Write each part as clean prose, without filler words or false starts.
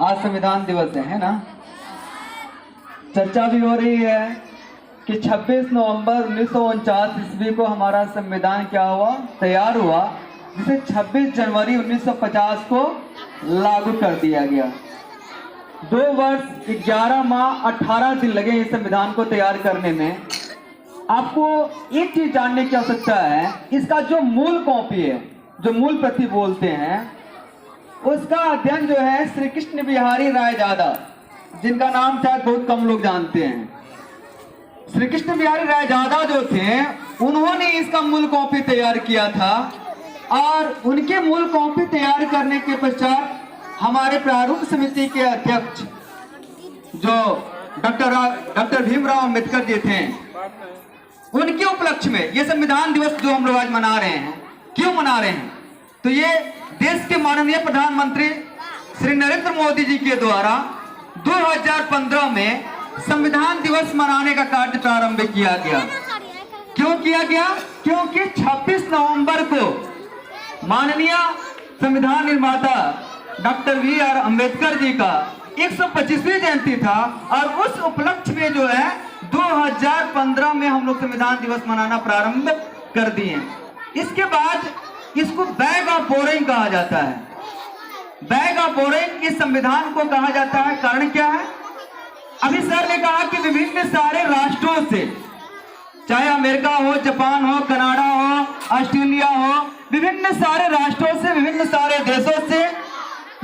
आज संविधान दिवस है ना। चर्चा भी हो रही है कि 26 नवंबर 1949 ईस्वी को हमारा संविधान क्या हुआ, तैयार हुआ, जिसे 26 जनवरी 1950 को लागू कर दिया गया। 2 वर्ष 11 माह 18 दिन लगे इस संविधान को तैयार करने में। आपको एक चीज जानने की आवश्यकता है, इसका जो मूल कॉपी है, जो मूल प्रति बोलते हैं, उसका अध्ययन जो है श्री कृष्ण बिहारी रायजादा, जिनका नाम शायद बहुत कम लोग जानते हैं। श्री कृष्ण बिहारी रायजादा जो थे, उन्होंने इसका मूल कॉपी तैयार किया था और उनके मूल कॉपी तैयार करने के पश्चात हमारे प्रारूप समिति के अध्यक्ष जो डॉक्टर भीमराव अंबेडकर जी थे, उनके उपलक्ष्य में ये संविधान दिवस जो हम लोग आज मना रहे हैं, क्यों मना रहे हैं, तो ये देश के माननीय प्रधानमंत्री श्री नरेंद्र मोदी जी के द्वारा 2015 में संविधान दिवस मनाने का कार्य प्रारंभ किया गया। क्यों किया गया? क्योंकि 26 नवंबर को माननीय संविधान निर्माता डॉक्टर बी.आर. अंबेडकर जी का 125वीं जयंती था और उस उपलक्ष्य में जो है 2015 में हम लोग संविधान दिवस मनाना प्रारंभ कर दिए। इसके बाद इसको बैग ऑफ बोरिंग कहा जाता है। बैग ऑफ बोरिंग इस संविधान को कहा जाता है, कारण क्या है? अभी सर ने कहा कि विभिन्न सारे राष्ट्रों से, चाहे अमेरिका हो, जापान हो, कनाडा हो, ऑस्ट्रेलिया हो, विभिन्न सारे राष्ट्रों से, विभिन्न सारे देशों से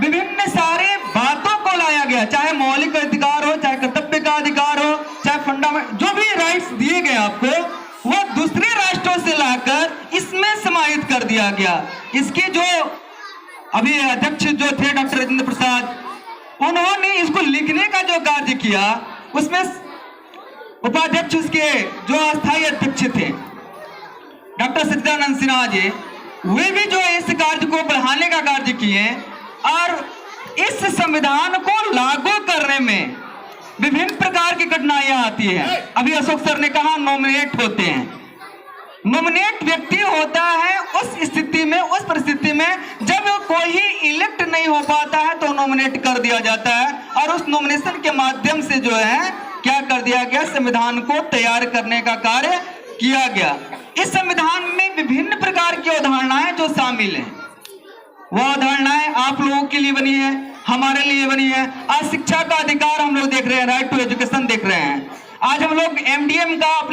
विभिन्न सारे बातों को लाया गया, चाहे मौलिक अधिकार हो, चाहे कर्तव्य का अधिकार हो, चाहे फंडामेंटल जो भी राइट्स दिए गए आपको, वो दूसरे राष्ट्रों से लाकर इसमें समाहित कर दिया गया। इसके जो अभी अध्यक्ष जो थे डॉक्टर राजेंद्र प्रसाद, उन्होंने इसको लिखने का जो कार्य किया, उसमें उपाध्यक्ष उसके जो अस्थायी अध्यक्ष थे डॉक्टर सच्चिदानंद सिन्हा जी, वे भी जो इस कार्य को बढ़ाने का कार्य किए और इस संविधान को लागू करने में विभिन्न प्रकार की कठिनाइयां आती है। अभी अशोक सर ने कहा नॉमिनेट होते हैं। नॉमिनेट व्यक्ति होता है उस स्थिति में, उस परिस्थिति में जब कोई इलेक्ट नहीं हो पाता है तो नॉमिनेट कर दिया जाता है और उस नॉमिनेशन के माध्यम से जो है क्या कर दिया गया, संविधान को तैयार करने का कार्य किया गया। इस संविधान में विभिन्न प्रकार की अवधारणाएं जो शामिल हैं, वह अवधारणाएं आप लोगों के लिए बनी है, हमारे लिए बनी है। आज शिक्षा का अधिकार हम लोग देख रहे हैं, राइट टू एजुकेशन देख रहे हैं। आज हम लोग MDM का